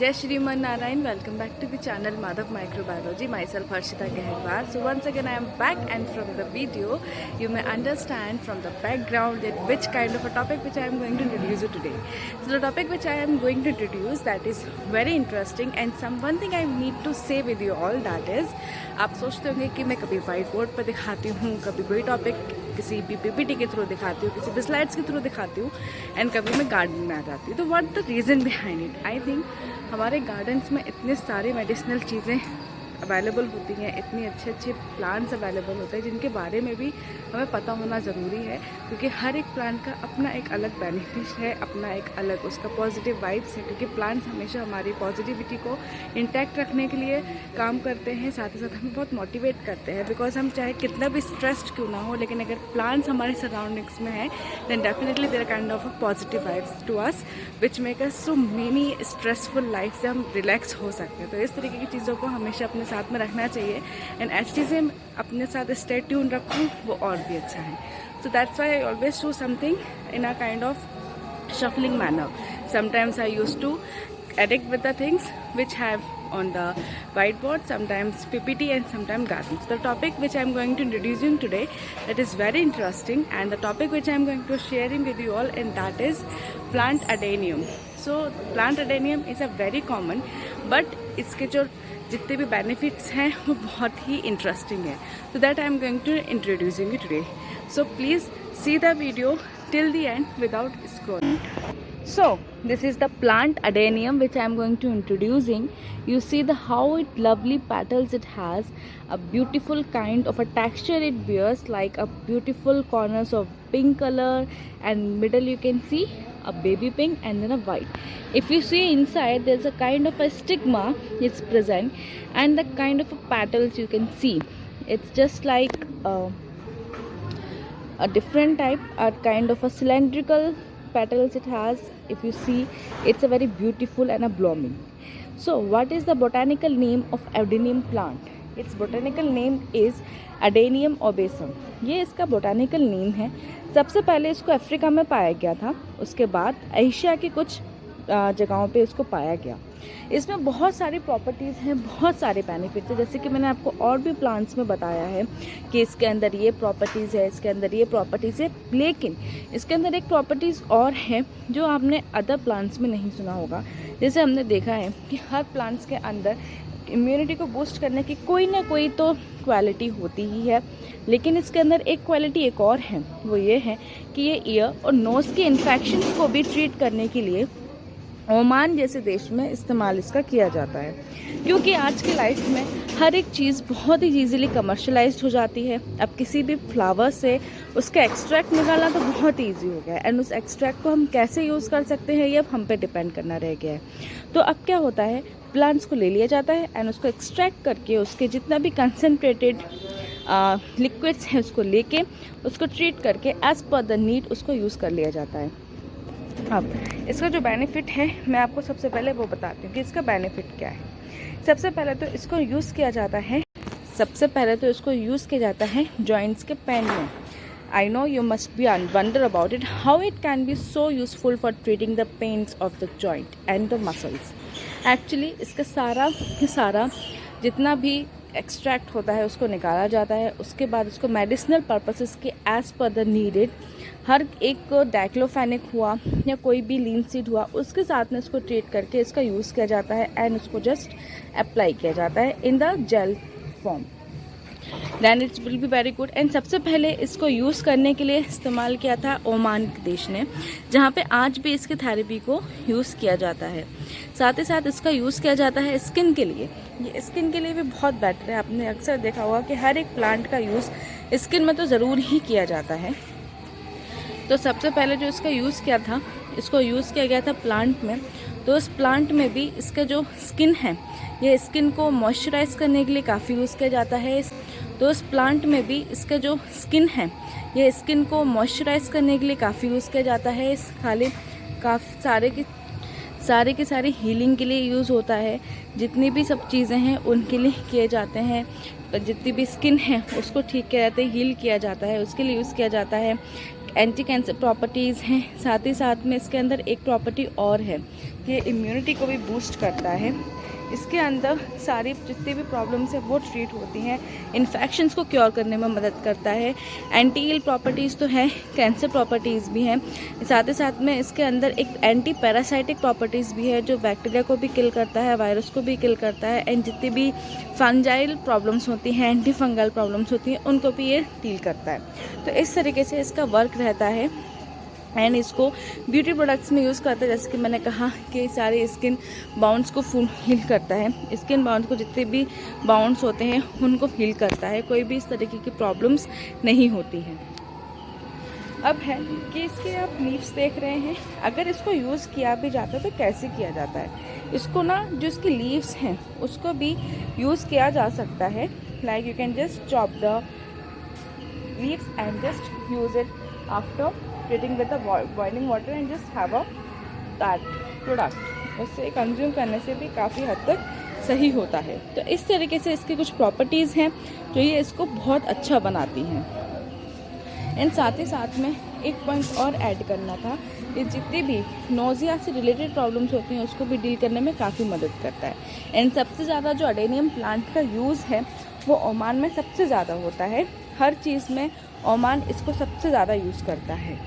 जय Shriman Narayan. Welcome back to the channel Madhav Microbiology. Myself Harshita Gehwar. So once again I am back, and from the video you may understand from the background that which kind of a topic which I am going to introduce you today. So the topic which I am going to introduce, that is very interesting, and one thing I need to say with you all, that is आप सोचते होंगे कि मैं कभी white board पर दिखाती हूँ, कभी कोई टॉपिक किसी भी पीपीटी के थ्रू दिखाती हूँ, किसी भी स्लाइड्स के थ्रू दिखाती हूँ, एंड कभी मैं गार्डन में आ जाती हूँ. तो what the reason behind it? I think हमारे गार्डन्स में इतने सारे मेडिसिनल चीज़ें अवेलेबल होती हैं, इतनी अच्छे अच्छे प्लांट्स अवेलेबल होते हैं जिनके बारे में भी हमें पता होना ज़रूरी है, क्योंकि हर एक प्लांट का अपना एक अलग बेनिफिट है, अपना एक अलग उसका पॉजिटिव वाइब्स है, क्योंकि प्लांट्स हमेशा हमारी पॉजिटिविटी को इंटैक्ट रखने के लिए काम करते हैं, साथ ही साथ हमें बहुत मोटिवेट करते हैं. बिकॉज हम चाहे कितना भी स्ट्रेस्ड क्यों ना हो, लेकिन अगर प्लांट्स हमारे सराउंडिंग्स में है then definitely there kind of a positive vibes to us which make us so many stressful life से हम रिलैक्स हो सकते हैं. तो इस तरीके की चीज़ों को हमेशा अपने साथ में रखना चाहिए, एंड ऐसी चीज़ें अपने साथ स्टे ट्यून रखूँ वो और भी अच्छा है. So that's why I always do something in a kind of shuffling manner. Sometimes I used to addict with the things which have on the whiteboard, sometimes PPT and sometimes gardens. The topic which I am going to introduce you today, that is very interesting, and the topic which I am going to sharing with you all, and that is plant adenium. So plant adenium is a very common, but इसके जो जितने भी benefits हैं वो बहुत ही interesting है. So that I am going to introducing you today. So please see the video till the end without scrolling. So this is the plant adenium which I am going to introducing. You see the how it lovely petals it has, a beautiful kind of a texture it bears, like a beautiful corners of pink color, and middle you can see a baby pink and then a white. If you see inside, there's a kind of a stigma it's present, and the kind of a petals you can see, it's just like a different type, a kind of a cylindrical petals it has. If you see, it's a very beautiful and a blooming. So what is the botanical name of adenium plant? Its botanical name is Adenium obesum. ये इसका botanical name है. सबसे पहले इसको Africa में पाया गया था, उसके बाद एशिया की कुछ जगहों पे इसको पाया गया. इसमें बहुत सारी प्रॉपर्टीज़ हैं, बहुत सारे बेनिफिट्स हैं, जैसे कि मैंने आपको और भी प्लांट्स में बताया है कि इसके अंदर ये प्रॉपर्टीज़ है, इसके अंदर ये प्रॉपर्टीज़ है, लेकिन इसके अंदर एक प्रॉपर्टीज़ और है जो आपने अदर प्लांट्स में नहीं सुना होगा. जैसे हमने देखा है कि हर प्लांट्स के अंदर इम्यूनिटी को बूस्ट करने की कोई ना कोई तो क्वालिटी होती ही है, लेकिन इसके अंदर एक क्वालिटी एक और है, वो ये है कि ये ईयर और नोज़ के इन्फेक्शंस को भी ट्रीट करने के लिए ओमान जैसे देश में इस्तेमाल इसका किया जाता है. क्योंकि आज की लाइफ में हर एक चीज़ बहुत ही ईजीली कमर्शलाइज्ड हो जाती है. अब किसी भी फ्लावर से उसका एक्सट्रैक्ट निकालना तो बहुत ईजी हो गया है, एंड उस एक्सट्रैक्ट को हम कैसे यूज़ कर सकते हैं ये अब हम पे डिपेंड करना रह गया है. तो अब क्या होता है, प्लांट्स को ले लिया जाता है एंड उसको एक्सट्रैक्ट करके उसके जितना भी कंसनट्रेटेड लिक्विड्स हैं उसको लेके उसको ट्रीट करके एज़ पर द नीड उसको यूज़ कर लिया जाता है. अब इसका जो बेनिफिट है मैं आपको सबसे पहले वो बताती हूँ कि इसका बेनिफिट क्या है. सबसे पहले तो इसको यूज़ किया जाता है जॉइंट्स के पेन में. I know you must be wonder about it how it can be so useful for treating the pains of the joint and the muscles. Actually इसका सारा जितना भी एक्सट्रैक्ट होता है उसको निकाला जाता है, उसके बाद उसको मेडिसिनल पर्पसेस के एज़ पर द नीडेड हर एक डाइक्लोफेनिक हुआ या कोई भी लीन सीड हुआ उसके साथ में इसको ट्रीट करके इसका यूज़ किया जाता है, एंड उसको जस्ट अप्लाई किया जाता है in the gel form. Then it's will be very good. And सबसे पहले इसको यूज़ करने के लिए इस्तेमाल किया था ओमान देश ने, जहाँ पे आज भी इसके थेरेपी को यूज़ किया जाता है. साथ ही साथ इसका यूज़ किया जाता है स्किन के लिए. ये स्किन के लिए भी बहुत बेटर है. आपने अक्सर देखा होगा कि हर एक प्लांट का यूज़ स्किन में तो ज़रूर ही किया जाता है. तो सबसे पहले जो इसका यूज़ किया था, इसको यूज़ किया गया था प्लांट में. तो इस प्लांट में भी इसका जो स्किन है, ये स्किन को मॉइस्चराइज करने के लिए काफ़ी यूज़ किया जाता है. तो इस प्लांट में भी इसका जो स्किन है, ये स्किन को मॉइस्चराइज करने के लिए काफ़ी यूज़ किया जाता है. इस खाली काफ़ी सारे की सारी हीलिंग के लिए यूज़ होता है. जितनी भी सब चीज़ें हैं उनके लिए किए जाते हैं. जितनी भी स्किन है उसको ठीक किया जाता है, हील किया जाता है, उसके लिए यूज़ किया जाता है. एंटी कैंसर प्रॉपर्टीज़ हैं. साथ ही साथ में इसके अंदर एक प्रॉपर्टी और है ये इम्यूनिटी को भी बूस्ट करता है। इसके अंदर सारी जितनी भी प्रॉब्लम्स है वो ट्रीट होती हैं। इन्फेक्शंस को क्योर करने में मदद करता है। एंटी इल प्रॉपर्टीज़ तो है, कैंसर प्रॉपर्टीज़ भी हैं। साथ ही साथ में इसके अंदर एक एंटी पैरासाइटिक प्रॉपर्टीज़ भी है जो बैक्टीरिया को भी किल करता है, वायरस को भी किल करता है, एंड जितनी भी फंजाइल प्रॉब्लम्स होती हैं, एंटी फंगल प्रॉब्लम्स होती हैं, उनको भी ये डील करता है। तो इस तरीके से इसका वर्क रहता है। एंड इसको ब्यूटी प्रोडक्ट्स में यूज़ करते हैं, जैसे कि मैंने कहा कि सारे स्किन बाउंड्स को फुल हील करता है। स्किन बाउंड्स को जितने भी बाउंड्स होते हैं उनको हील करता है, कोई भी इस तरीके की प्रॉब्लम्स नहीं होती हैं। अब है कि इसके आप लीव्स देख रहे हैं, अगर इसको यूज़ किया भी जाता है तो कैसे किया जाता है। इसको ना जो इसकी लीव्स हैं उसको भी यूज़ किया जा सकता है। Like you can just chop the leaves and just use it after treating with the boiling water and just have a that product। उससे कंज्यूम करने से भी काफ़ी हद तक सही होता है। तो इस तरीके से इसकी कुछ प्रॉपर्टीज़ हैं जो ये इसको बहुत अच्छा बनाती हैं। एंड साथ ही साथ में एक पॉइंट और ऐड करना था, ये जितनी भी नोज़िया से रिलेटेड प्रॉब्लम्स होती हैं उसको भी डील करने में काफ़ी मदद करता है। एंड सबसे ज़्यादा जो अडेनियम प्लांट का यूज़ है वो ओमान में सबसे ज़्यादा होता है। हर चीज़ में ओमान इसको सबसे ज़्यादा यूज़ करता है।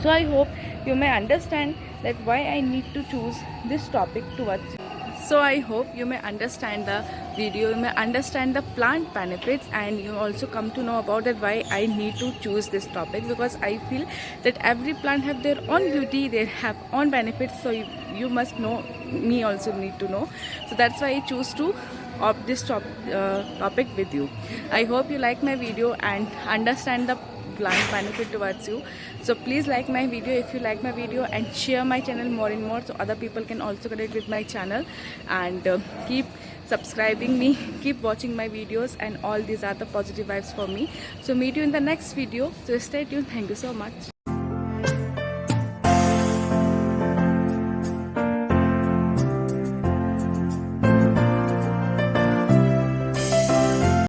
So I hope you may understand that why I need to choose this topic towards you. So I hope you may understand the video, you may understand the plant benefits, and you also come to know about that why I need to choose this topic, because I feel that every plant have their own beauty, they have own benefits, so you must know, me also need to know. So that's why I choose to opt this topic with you. I hope you like my video and understand the plant benefit towards you. So please like my video if you like my video, and share my channel more and more so other people can also connect with my channel, and keep subscribing me, keep watching my videos, and all these are the positive vibes for me. So meet you in the next video, so stay tuned. Thank you so much.